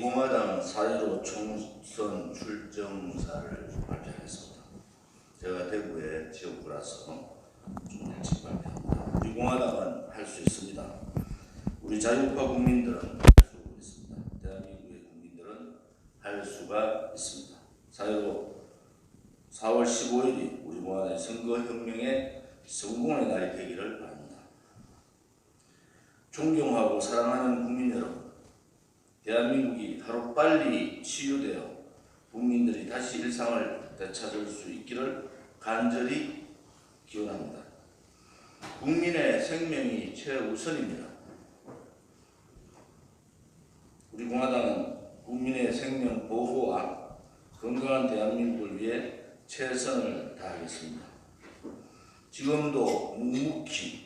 공화당 4.15 총선 출정사를 발표했습니다. 제가 대구의 지역구라서 좀 일찍 발표합니다. 우리 공화당은 할 수 있습니다. 우리 자유파 국민들은 할 수 있습니다. 대한민국의 국민들은 할 수가 있습니다. 4.15 4월 15일이 우리 공화당의 선거혁명의 성공의 날이 되기를 바랍니다. 존경하고 사랑하는 국민 여러분, 대한민국이 하루빨리 치유되어 국민들이 다시 일상을 되찾을 수 있기를 간절히 기원합니다. 국민의 생명이 최우선입니다. 우리 공화당은 국민의 생명 보호와 건강한 대한민국을 위해 최선을 다하겠습니다. 지금도 묵묵히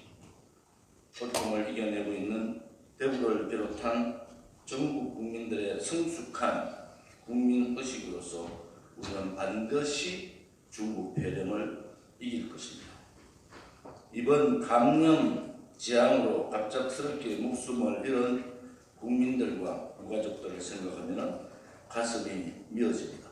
고통을 이겨내고 있는 대구를 비롯한 전국 국민들의 성숙한 국민의식으로서 우리는 반드시 중국 폐렴을 이길 것입니다. 이번 감염 재앙으로 갑작스럽게 목숨을 잃은 국민들과 유가족들을 생각하면 가슴이 미어집니다.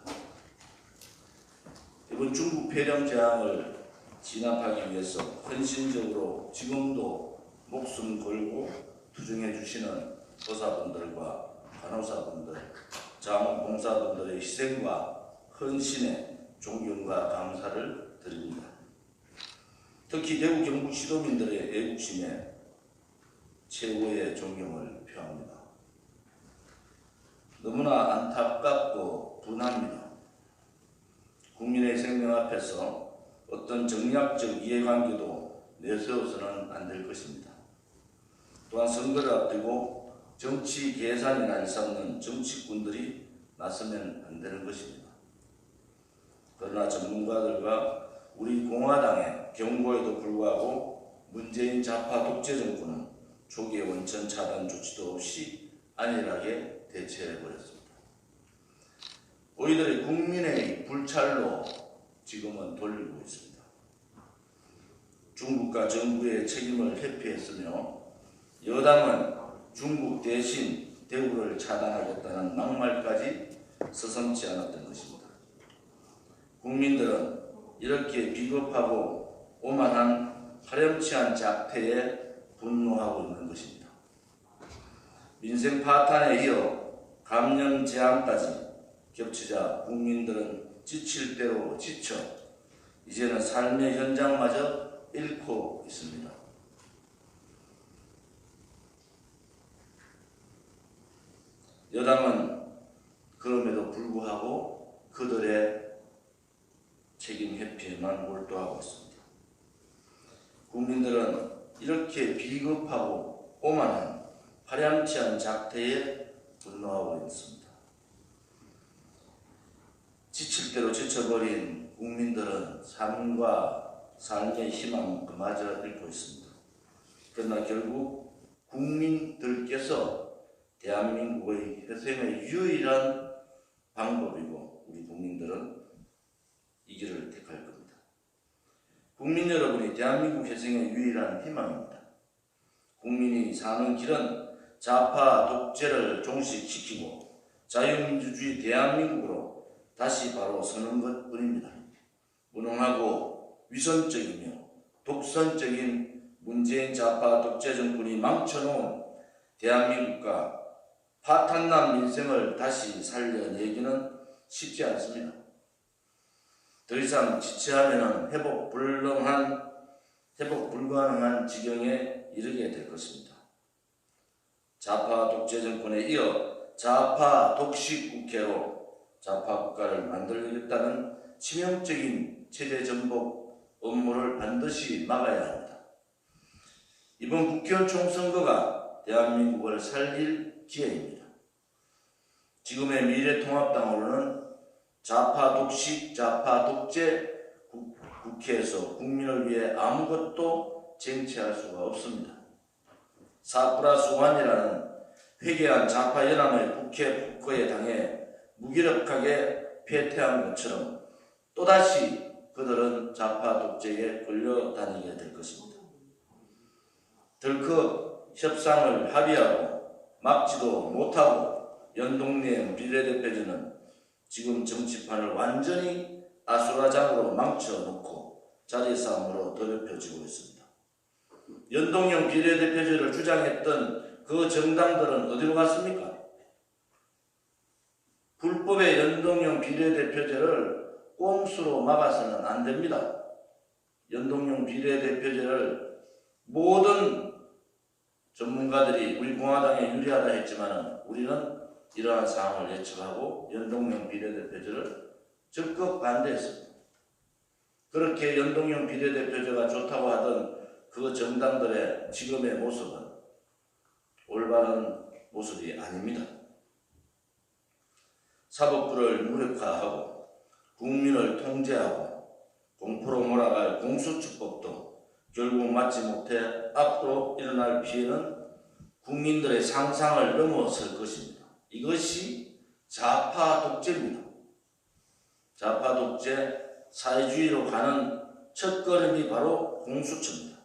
이번 중국 폐렴 재앙을 진압하기 위해서 헌신적으로 지금도 목숨 걸고 투쟁해 주시는 의사분들과 간호사분들, 자원봉사분들의 희생과 헌신에 존경과 감사를 드립니다. 특히 대구 경북 시도민들의 애국심에 최고의 존경을 표합니다. 너무나 안타깝고 분합니다. 국민의 생명 앞에서 어떤 정략적 이해관계도 내세워서는 안 될 것입니다. 또한 선거를 앞두고 정치 계산이나 일삼는 정치꾼들이 나서면 안 되는 것입니다. 그러나 전문가들과 우리 공화당의 경고에도 불구하고 문재인 좌파 독재 정권은 초기의 원천 차단 조치도 없이 안일하게 대처해버렸습니다. 오히려 국민의 불찰로 지금은 돌리고 있습니다. 중국과 정부의 책임을 회피했으며 여당은 중국 대신 대우를 차단하겠다는 막말까지 서슴지 않았던 것입니다. 국민들은 이렇게 비겁하고 오만한 파렴치한 작태에 분노하고 있는 것입니다. 민생 파탄에 이어 감염 재앙까지 겹치자 국민들은 지칠 대로 지쳐 이제는 삶의 현장마저 잃고 있습니다. 여당은 그럼에도 불구하고 그들의 책임 회피에만 몰두하고 있습니다. 국민들은 이렇게 비겁하고 오만한 파렴치한 작태에 분노하고 있습니다. 지칠 대로 지쳐버린 국민들은 삶과 삶의 희망마저 잃고 있습니다. 그러나 결국 국민들께서 대한민국의 회생의 유일한 방법이고 우리 국민들은 이 길을 택할 겁니다. 국민 여러분이 대한민국 회생의 유일한 희망입니다. 국민이 사는 길은 좌파 독재를 종식시키고 자유민주주의 대한민국으로 다시 바로 서는 것뿐입니다. 무능하고 위선적이며 독선적인 문재인 좌파 독재 정권이 망쳐놓은 대한민국과 파탄난 민생을 다시 살려내기는 쉽지 않습니다. 더 이상 지체하면 회복 불가능한 지경에 이르게 될 것입니다. 좌파 독재 정권에 이어 좌파 독식 국회로 좌파 국가를 만들겠다는 치명적인 체제 전복 업무를 반드시 막아야 합니다. 이번 국회의원 총선거가 대한민국을 살릴 기회입니다. 지금의 미래통합당으로는 좌파 독식, 좌파 독재 국회에서 국민을 위해 아무것도 쟁취할 수가 없습니다. 4+1이라는 회개한 좌파 연합의 국회 폭거에 당해 무기력하게 패퇴한 것처럼 또다시 그들은 좌파 독재에 끌려다니게 될 것입니다. 덜컥 협상을 합의하고 막지도 못하고 연동형 비례대표제는 지금 정치판을 완전히 아수라장으로 망쳐놓고 자리싸움으로 더럽혀지고 있습니다. 연동형 비례대표제를 주장했던 그 정당들은 어디로 갔습니까? 불법의 연동형 비례대표제를 꼼수로 막아서는 안 됩니다. 연동형 비례대표제를 모든 전문가들이 우리 공화당에 유리하다 했지만 우리는 이러한 사항을 예측하고 연동형 비례대표제를 적극 반대했습니다. 그렇게 연동형 비례대표제가 좋다고 하던 그 정당들의 지금의 모습은 올바른 모습이 아닙니다. 사법부를 무력화하고 국민을 통제하고 공포로 몰아갈 공수처법도 결국 맞지 못해 앞으로 일어날 피해는 국민들의 상상을 넘어설 것입니다. 이것이 좌파 독재입니다. 좌파 독재, 사회주의로 가는 첫걸음이 바로 공수처입니다.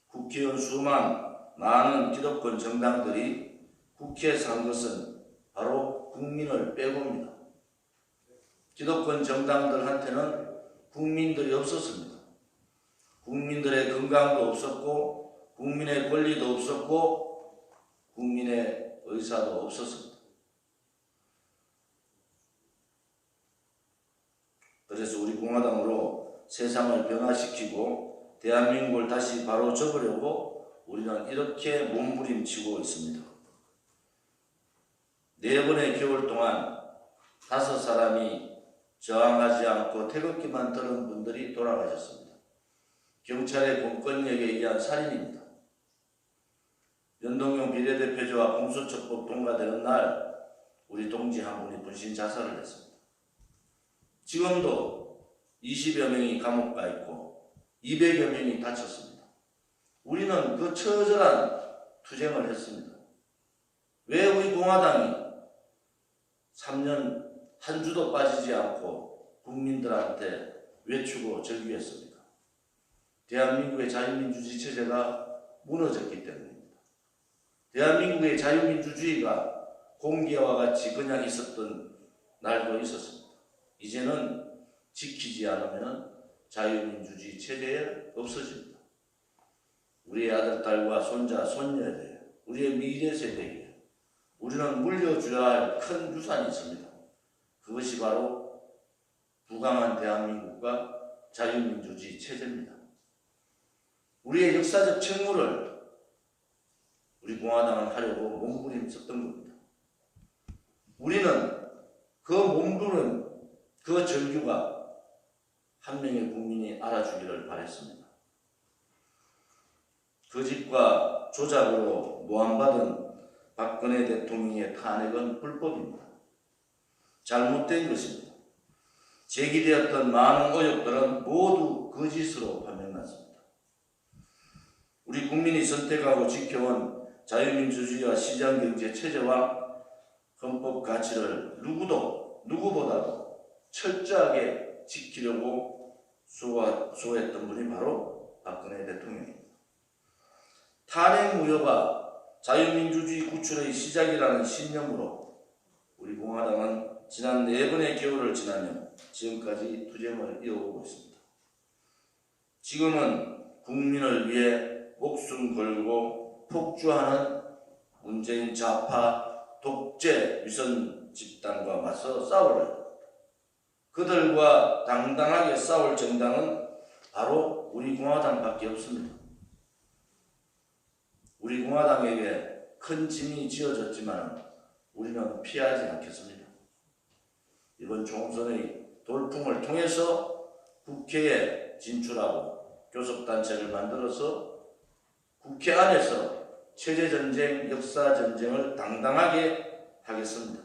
국회의원 수만 많은 기득권 정당들이 국회에 산 것은 바로 국민을 빼고입니다. 기득권 정당들한테는 국민들이 없었습니다. 국민들의 건강도 없었고 국민의 권리도 없었고 국민의 의사도 없었습니다. 그래서 우리 공화당으로 세상을 변화시키고 대한민국을 다시 바로 접으려고 우리는 이렇게 몸부림치고 있습니다. 4번의 겨울 동안 5사람이 저항하지 않고 태극기만 들은 분들이 돌아가셨습니다. 경찰의 공권력에 의한 살인입니다. 연동형 비례대표제와 공수처법 통과되는 날 우리 동지 한 분이 분신 자살을 했습니다. 지금도 20여 명이 감옥 가 있고 200여 명이 다쳤습니다. 우리는 그 처절한 투쟁을 했습니다. 왜 우리 공화당이 3년 한 주도 빠지지 않고 국민들한테 외치고 절규했습니까? 대한민국의 자유민주주의 체제가 무너졌기 때문입니다. 대한민국의 자유민주주의가 공기와 같이 그냥 있었던 날도 있었습니다. 이제는 지키지 않으면 자유민주주의 체제에 없어집니다. 우리의 아들, 딸과 손자, 손녀에 우리의 미래 세대에 우리는 물려줘야 할 큰 유산이 있습니다. 그것이 바로 부강한 대한민국과 자유민주주의 체제입니다. 우리의 역사적 책무를 우리 공화당은 하려고 몸부림쳤던 겁니다. 우리는 그 몸부림, 그 절규가 한 명의 국민이 알아주기를 바랬습니다. 거짓과 조작으로 모함받은 박근혜 대통령의 탄핵은 불법입니다. 잘못된 것입니다. 제기되었던 많은 의혹들은 모두 거짓으로 판명났습니다. 우리 국민이 선택하고 지켜온 자유민주주의와 시장경제 체제와 헌법 가치를 누구보다도 철저하게 지키려고 수호했던 분이 바로 박근혜 대통령입니다. 탄핵 무효가 자유민주주의 구출의 시작이라는 신념으로 우리 공화당은 지난 4번의 겨울을 지나며 지금까지 투쟁을 이어오고 있습니다. 지금은 국민을 위해 목숨 걸고 폭주하는 문재인 좌파 독재 위선 집단과 맞서 싸우려 합니다. 그들과 당당하게 싸울 정당은 바로 우리 공화당밖에 없습니다. 우리 공화당에게 큰 짐이 지어졌지만 우리는 피하지 않겠습니다. 이번 총선의 돌풍을 통해서 국회에 진출하고 교섭단체를 만들어서 국회 안에서 체제전쟁, 역사전쟁을 당당하게 하겠습니다.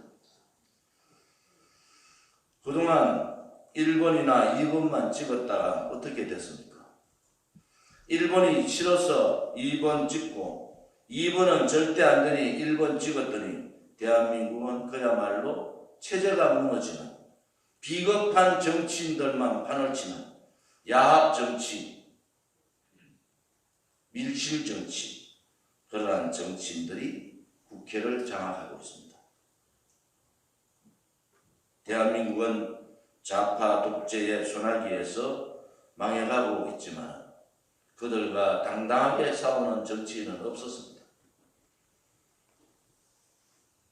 그동안 1번이나 2번만 찍었다가 어떻게 됐습니까? 1번이 싫어서 2번 찍고 2번은 절대 안 되니 1번 찍었더니 대한민국은 그야말로 체제가 무너지는 비겁한 정치인들만 판을 치는 야합 정치, 밀실 정치, 그러한 정치인들이 국회를 장악하고 있습니다. 대한민국은 좌파 독재의 소나기에서 망해가고 있지만 그들과 당당하게 싸우는 정치인은 없었습니다.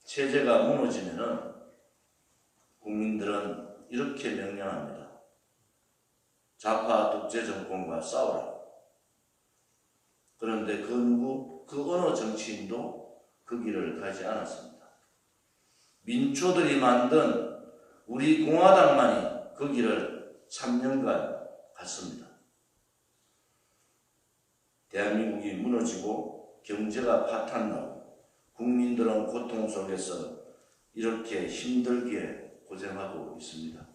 체제가 무너지면은 국민들은 이렇게 명령합니다. 좌파 독재 정권과 싸우라. 그런데 그 어느 정치인도 그 길을 가지 않았습니다. 민초들이 만든 우리 공화당만이 그 길을 3년간 갔습니다. 대한민국이 무너지고 경제가 파탄나고 국민들은 고통 속에서 이렇게 힘들게 고생하고 있습니다.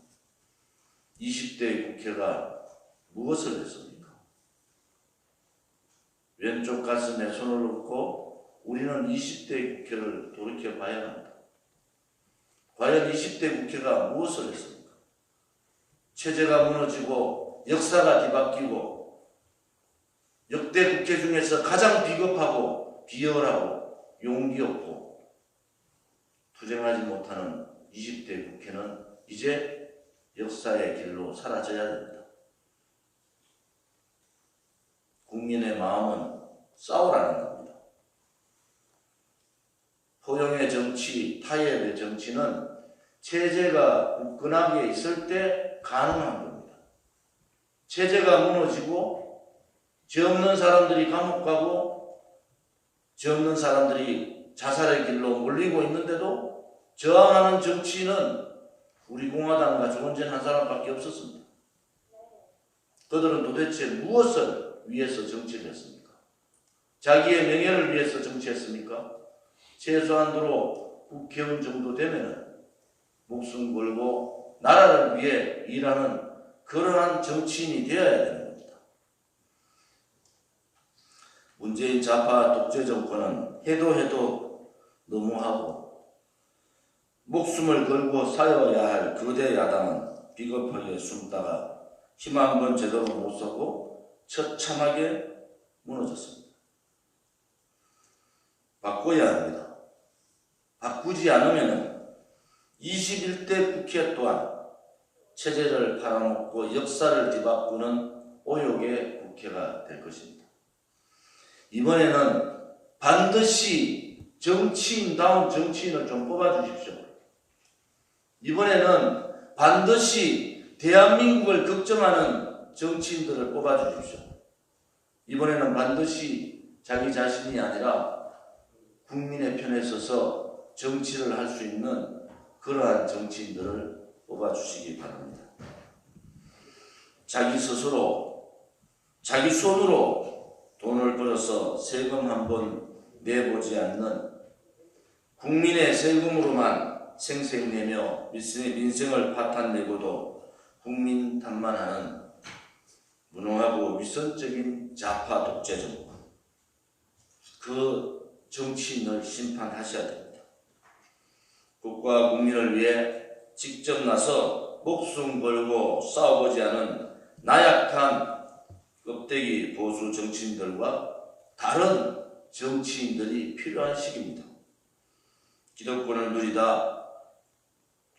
20대 국회가 무엇을 했습니까? 왼쪽 가슴에 손을 얹고 우리는 20대 국회를 돌이켜봐야 합니다. 과연 20대 국회가 무엇을 했습니까? 체제가 무너지고 역사가 뒤바뀌고 역대 국회 중에서 가장 비겁하고 비열하고 용기 없고 투쟁하지 못하는 20대 국회는 이제 역사의 길로 사라져야 됩니다. 국민의 마음은 싸우라는 겁니다. 포용의 정치, 타협의 정치는 체제가 굳건하게 있을 때 가능한 겁니다. 체제가 무너지고 죄 없는 사람들이 감옥 가고 죄 없는 사람들이 자살의 길로 몰리고 있는데도 저항하는 정치인은 우리 공화당과 조원진 한 사람밖에 없었습니다. 그들은 도대체 무엇을 위해서 정치를 했습니까? 자기의 명예를 위해서 정치했습니까? 최소한도로 국회의원 정도 되면 목숨 걸고 나라를 위해 일하는 그러한 정치인이 되어야 되는 겁니다. 문재인 좌파 독재 정권은 해도 너무하고 목숨을 걸고 싸워야 할 거대 야당은 비겁하게 숨다가 힘 한 번 제대로 못 쓰고 처참하게 무너졌습니다. 바꿔야 합니다. 바꾸지 않으면 21대 국회 또한 체제를 팔아먹고 역사를 뒤바꾸는 오욕의 국회가 될 것입니다. 이번에는 반드시 정치인다운 정치인을 좀 뽑아주십시오. 이번에는 반드시 대한민국을 걱정하는 정치인들을 뽑아주십시오. 이번에는 반드시 자기 자신이 아니라 국민의 편에 서서 정치를 할 수 있는 그러한 정치인들을 뽑아주시기 바랍니다. 자기 스스로, 자기 손으로 돈을 벌어서 세금 한 번 내보지 않는 국민의 세금으로만 생색내며 민생을 파탄내고도 국민 탓만하는 무능하고 위선적인 좌파 독재 정권, 그 정치인을 심판하셔야 됩니다. 국가와 국민을 위해 직접 나서 목숨 걸고 싸워보지 않은 나약한 껍데기 보수 정치인들과 다른 정치인들이 필요한 시기입니다. 기득권을 누리다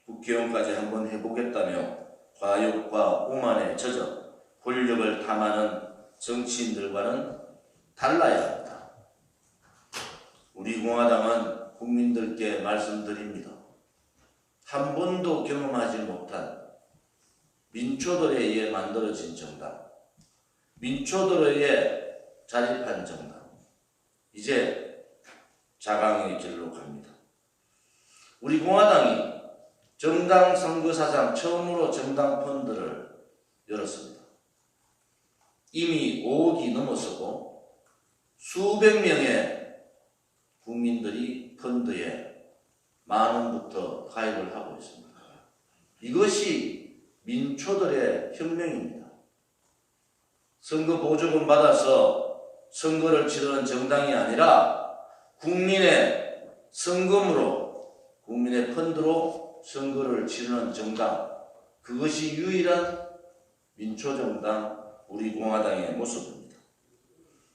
국회의원까지 한번 해보겠다며 과욕과 오만에 젖어 권력을 탐하는 정치인들과는 달라야 합니다. 우리 공화당은 국민들께 말씀드립니다. 한 번도 경험하지 못한 민초들에 의해 만들어진 정당, 민초들에 의해 자립한 정당, 이제 자강의 길로 갑니다. 우리 공화당이 정당 선거사상 처음으로 정당 펀드를 열었습니다. 이미 5억이 넘어서고 수백 명의 국민들이 펀드에 만 원부터 가입을 하고 있습니다. 이것이 민초들의 혁명입니다. 선거 보조금 받아서 선거를 치르는 정당이 아니라 국민의 선금으로, 국민의 펀드로 선거를 치르는 정당, 그것이 유일한 민초정당 우리 공화당의 모습입니다.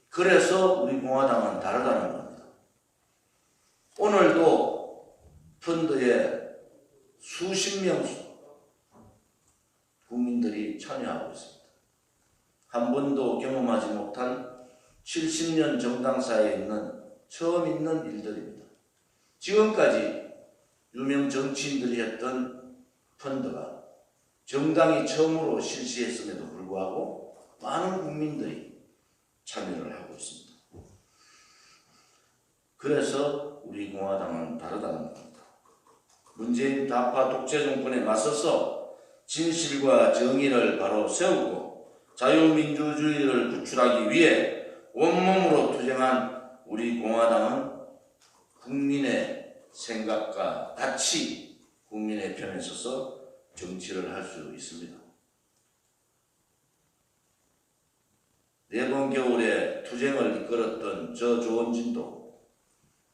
그래서 우리 공화당은 다르다는 겁니다. 오늘도 펀드에 수십 명 한 번도 경험하지 못한 70년 정당사에 처음 있는 일들입니다. 지금까지 유명 정치인들이 했던 펀드가 정당이 처음으로 실시했음에도 불구하고 많은 국민들이 참여를 하고 있습니다. 그래서 우리 공화당은 다르다는 겁니다. 문재인 좌파 독재 정권에 맞서서 진실과 정의를 바로 세우고 자유민주주의를 구출하기 위해 온몸으로 투쟁한 우리 공화당은 국민의 생각과 같이 국민의 편에 서서 정치를 할 수 있습니다. 이번 겨울에 투쟁을 이끌었던 저 조원진도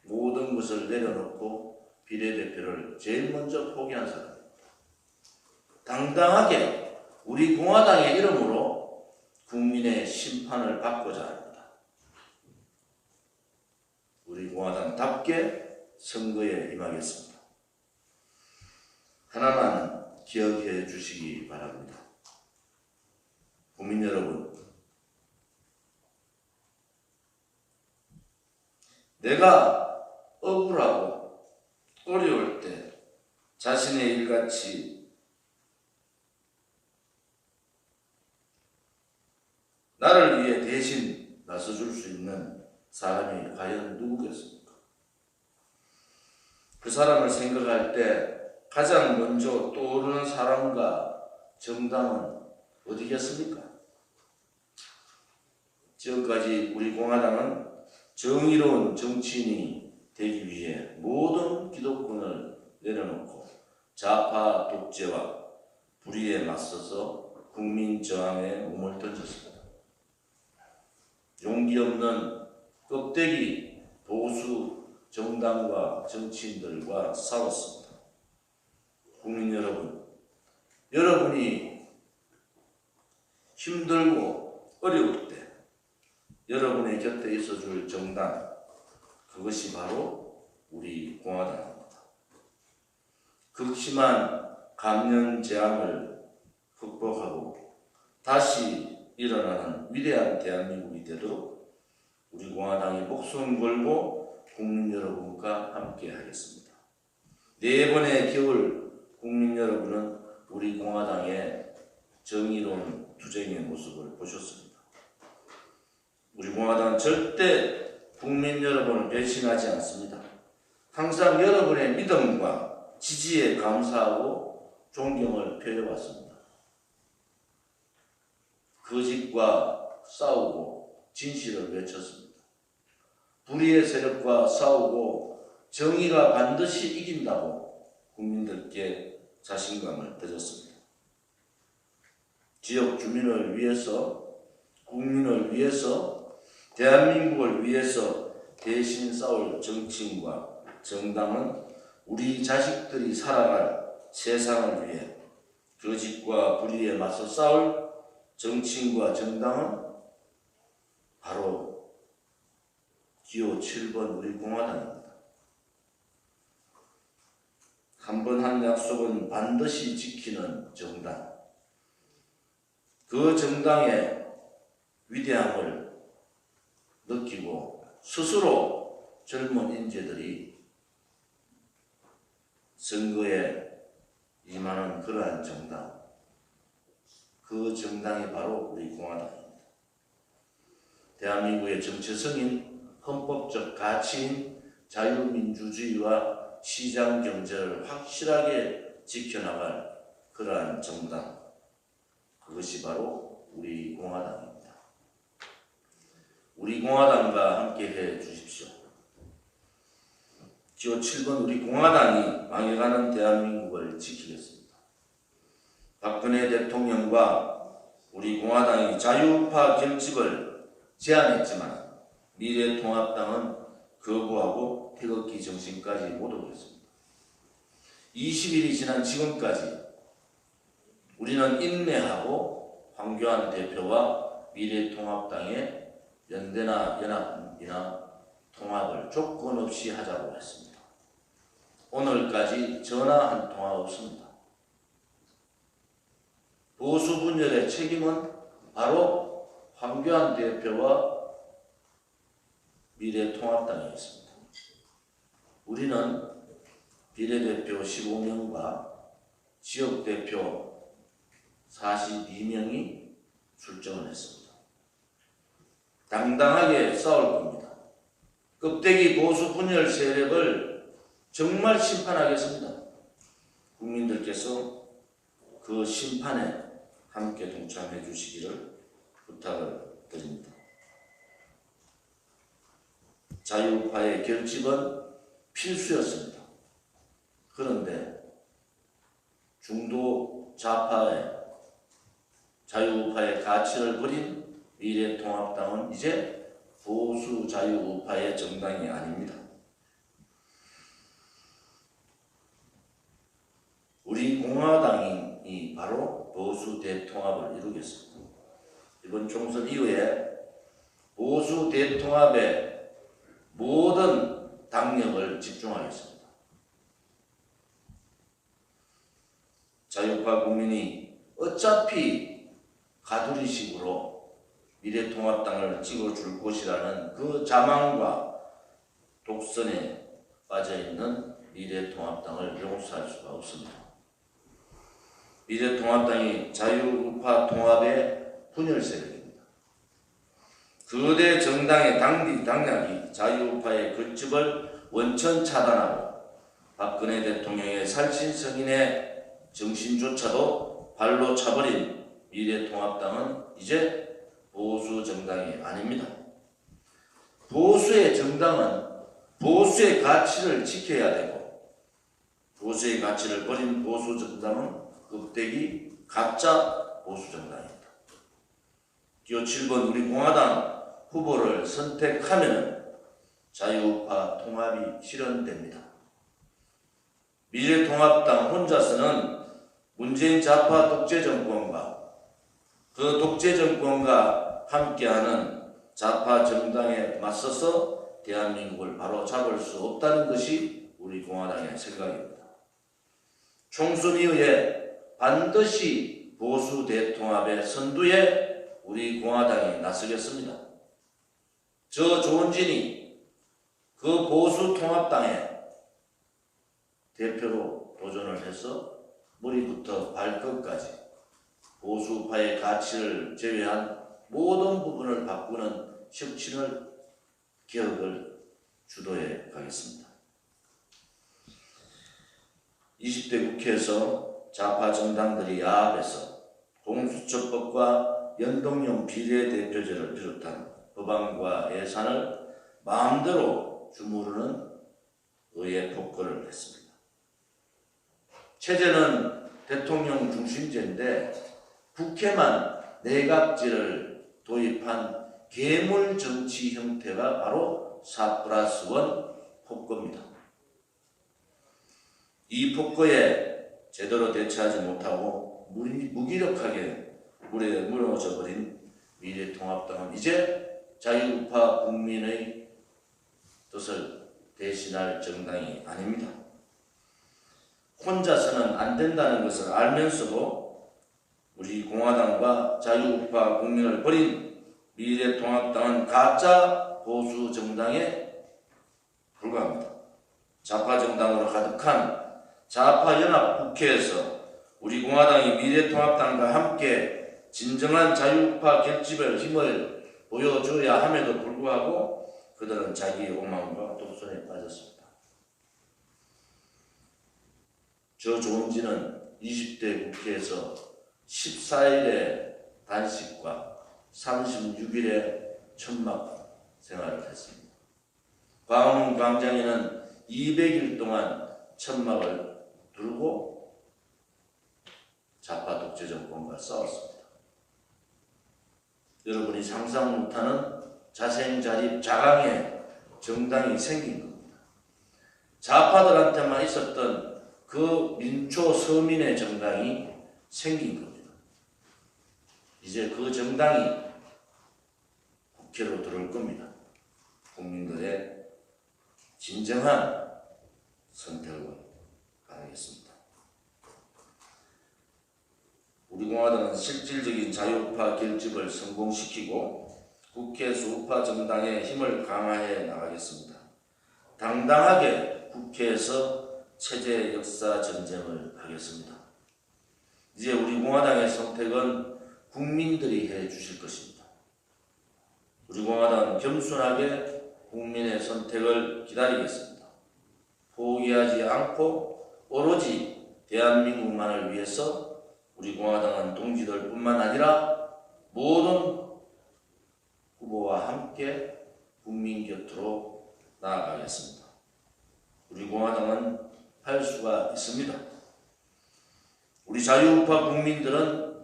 모든 것을 내려놓고 비례대표를 제일 먼저 포기한 사람입니다. 당당하게 우리 공화당의 이름으로 국민의 심판을 받고자 합니다. 우리 공화당답게 선거에 임하겠습니다. 하나만 기억해 주시기 바랍니다. 국민 여러분, 내가 억울하고 어려울 때 자신의 일같이 나를 위해 대신 나서줄 수 있는 사람이 과연 누구겠습니까? 그 사람을 생각할 때 가장 먼저 떠오르는 사람과 정당은 어디겠습니까? 지금까지 우리 공화당은 정의로운 정치인이 되기 위해 모든 기득권을 내려놓고 좌파 독재와 불의에 맞서서 국민 저항에 몸을 던졌습니다. 용기 없는 껍데기 보수 정당과 정치인들과 싸웠습니다. 국민 여러분, 여러분이 힘들고 어려울 때 여러분의 곁에 있어줄 정당, 그것이 바로 우리 공화당입니다. 극심한 감염 재앙을 극복하고 다시 일어나는 위대한 대한민국이 되도록 우리 공화당이 목숨 걸고 국민 여러분과 함께 하겠습니다. 네 번의 겨울 국민 여러분은 우리 공화당의 정의로운 투쟁의 모습을 보셨습니다. 우리 공화당은 절대 국민 여러분을 배신하지 않습니다. 항상 여러분의 믿음과 지지에 감사하고 존경을 표해왔습니다. 거짓과 싸우고 진실을 외쳤습니다. 불의의 세력과 싸우고 정의가 반드시 이긴다고 국민들께 자신감을 가졌습니다. 지역 주민을 위해서, 국민을 위해서, 대한민국을 위해서 대신 싸울 정치인과 정당은 우리 자식들이 살아갈 세상을 위해 거짓과 불의에 맞서 싸울 정치인과 정당은 바로 기호 7번 우리 공화당입니다. 한 번 한 약속은 반드시 지키는 정당. 그 정당의 위대함을 느끼고 스스로 젊은 인재들이 선거에 임하는 그러한 정당, 그 정당이 바로 우리 공화당입니다. 대한민국의 정체성인 헌법적 가치인 자유민주주의와 시장경제를 확실하게 지켜나갈 그러한 정당, 그것이 바로 우리 공화당입니다. 우리 공화당과 함께 해 주십시오. 기호 7번 우리 공화당이 망해가는 대한민국을 지키겠습니다. 박근혜 대통령과 우리 공화당이 자유우파 결집을 제안했지만 미래통합당은 거부하고 태극기 정신까지 못 오겠습니다. 20일이 지난 지금까지 우리는 인내하고 황교안 대표와 미래통합당의 연대나 연합이나 통합을 조건 없이 하자고 했습니다. 오늘까지 전화 한 통화 없습니다. 보수 분열의 책임은 바로 황교안 대표와 미래통합당이 있습니다. 우리는 비례대표 15명과 지역대표 42명이 출정을 했습니다. 당당하게 싸울 겁니다. 껍데기 보수 분열 세력을 정말 심판하겠습니다. 국민들께서 그 심판에 함께 동참해 주시기를 부탁을 드립니다. 자유우파의 결집은 필수였습니다. 그런데 중도 좌파의 자유우파의 가치를 버린 미래통합당은 이제 보수 자유우파의 정당이 아닙니다. 우리 공화당이 바로 보수 대통합을 이루겠습니다. 이번 총선 이후에 보수 대통합에 모든 당력을 집중하겠습니다. 자유우파 국민이 어차피 가두리식으로 미래통합당을 찍어줄 것이라는 그 자망과 독선에 빠져있는 미래통합당을 용서할 수가 없습니다. 미래통합당이 자유우파 통합의 분열 세력입니다. 거대 정당의 당략이 자유우파의 결집을 원천 차단하고 박근혜 대통령의 살신성인의 정신조차도 발로 차버린 미래통합당은 이제 보수 정당이 아닙니다. 보수의 정당은 보수의 가치를 지켜야 되고 보수의 가치를 버린 보수 정당은 껍데기 가짜 보수 정당입니다. 기호 7번 우리 공화당 후보를 선택하면 자유우파 통합이 실현됩니다. 미래통합당 혼자서는 문재인 좌파 독재 정권과 그 독재 정권과 함께하는 좌파 정당에 맞서서 대한민국을 바로 잡을 수 없다는 것이 우리 공화당의 생각입니다. 총선 이후에 반드시 보수 대통합의 선두에 우리 공화당이 나서겠습니다. 저 조원진이 그 보수 통합당의 대표로 도전을 해서 머리부터 발끝까지 보수파의 가치를 제외한 모든 부분을 바꾸는 혁신을 개혁을 주도해 가겠습니다. 20대 국회에서 좌파 정당들이 야합해서 공수처법과 연동형 비례대표제를 비롯한 법안과 예산을 마음대로 주무르는 의회 폭거를 했습니다. 체제는 대통령 중심제인데 국회만 내각제를 도입한 괴물 정치 형태가 바로 4+1 폭거입니다. 이 폭거에 제대로 대처하지 못하고 무기력하게 물에 무너져 버린 미래통합당은 이제 자유우파 국민의 뜻을 대신할 정당이 아닙니다. 혼자서는 안 된다는 것을 알면서도 우리 공화당과 자유우파 국민을 버린 미래통합당은 가짜 보수 정당에 불과합니다. 좌파 정당으로 가득한 좌파 연합 국회에서 우리 공화당이 미래통합당과 함께 진정한 자유우파 결집의 힘을 보여줘야 함에도 불구하고 그들은 자기의 오만과 독선에 빠졌습니다. 저 조원진은 20대 국회에서 14일의 단식과 36일의 천막 생활을 했습니다. 광화문 광장에는 200일 동안 천막을 두르고 좌파 독재 정권과 싸웠습니다. 여러분이 상상 못하는 자생자립 자강의 정당이 생긴 겁니다. 좌파들한테만 있었던 그 민초 서민의 정당이 생긴 겁니다. 이제 그 정당이 국회로 들어올 겁니다. 국민들의 진정한 선택을 바라겠습니다. 우리 공화당은 실질적인 자유우파 결집을 성공시키고 국회에서 우파 정당의 힘을 강화해 나가겠습니다. 당당하게 국회에서 체제 역사 전쟁을 하겠습니다. 이제 우리 공화당의 선택은 국민들이 해 주실 것입니다. 우리 공화당은 겸손하게 국민의 선택을 기다리겠습니다. 포기하지 않고 오로지 대한민국만을 위해서 우리 공화당은 동지들뿐만 아니라 모든 후보와 함께 국민 곁으로 나아가겠습니다. 우리 공화당은 할 수가 있습니다. 우리 자유우파 국민들은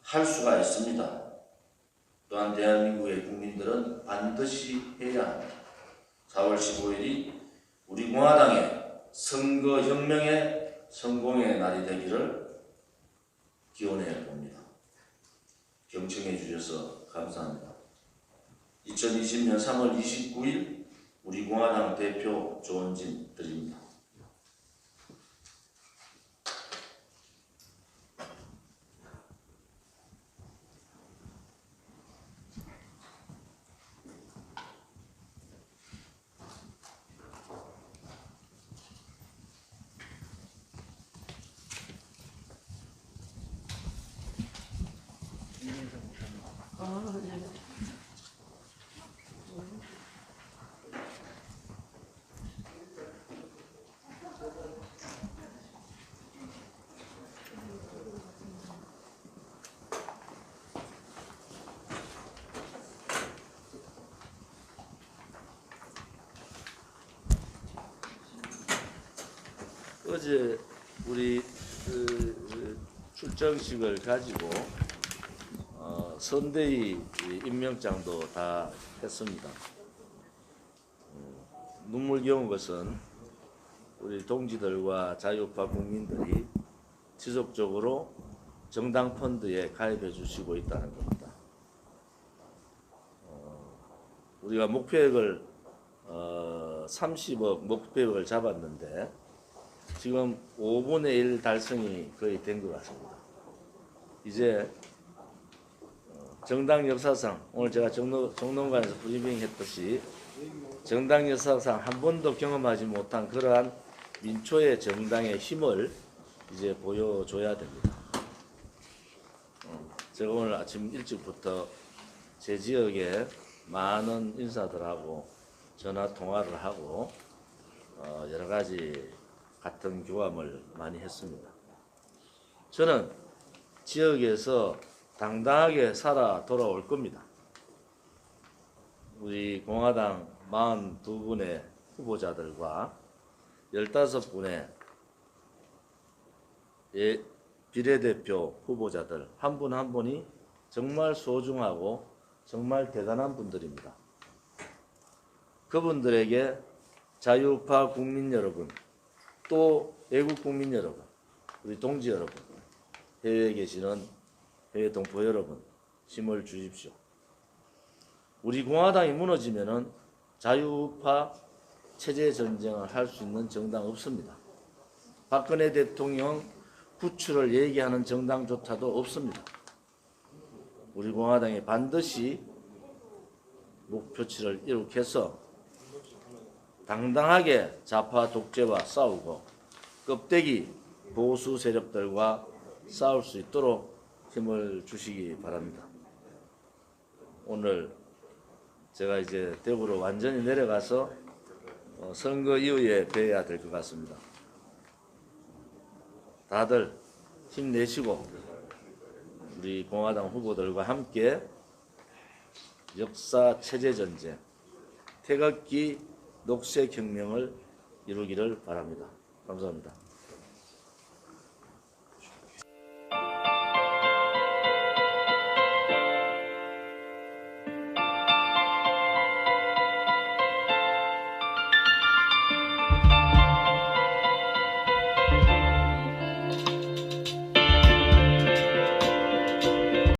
할 수가 있습니다. 또한 대한민국의 국민들은 반드시 해야 합니다. 4월 15일이 우리 공화당의 선거혁명의 성공의 날이 되기를 기원해 봅니다. 경청해 주셔서 감사합니다. 2020년 3월 29일 우리 공화당 대표 조원진 드립니다. 어제 우리 출정식을 가지고 선대위 임명장도 다 했습니다. 눈물겨운 것은 우리 동지들과 자유우파 국민들이 지속적으로 정당 펀드에 가입해 주시고 있다는 겁니다. 우리가 목표액을 30억 목표액을 잡았는데 지금 5분의 1 달성이 거의 된 것 같습니다. 이제 정당 역사상 오늘 제가 정론관에서 브리핑 했듯이 정당 역사상 한 번도 경험하지 못한 그러한 민초의 정당의 힘을 이제 보여줘야 됩니다. 제가 오늘 아침 일찍부터 제 지역에 많은 인사들하고 전화 통화를 하고 여러 가지 같은 교감을 많이 했습니다. 저는 지역에서 당당하게 살아 돌아올 겁니다. 우리 공화당 42분의 후보자들과 15분의 비례대표 후보자들 한 분 한 분이 정말 소중하고 정말 대단한 분들입니다. 그분들에게 자유우파 국민 여러분, 또 애국 국민 여러분, 우리 동지 여러분, 해외에 계시는 해외 동포 여러분, 힘을 주십시오. 우리 공화당이 무너지면은 자유우파 체제 전쟁을 할 수 있는 정당 없습니다. 박근혜 대통령 구출을 얘기하는 정당조차도 없습니다. 우리 공화당이 반드시 목표치를 이룩해서 당당하게 좌파 독재와 싸우고 껍데기 보수 세력들과 싸울 수 있도록 힘을 주시기 바랍니다. 오늘 제가 이제 대구로 완전히 내려가서 선거 이후에 뵈야 될 것 같습니다. 다들 힘내시고 우리 공화당 후보들과 함께 역사 체제 전쟁, 태극기 녹색혁명을 이루기를 바랍니다. 감사합니다.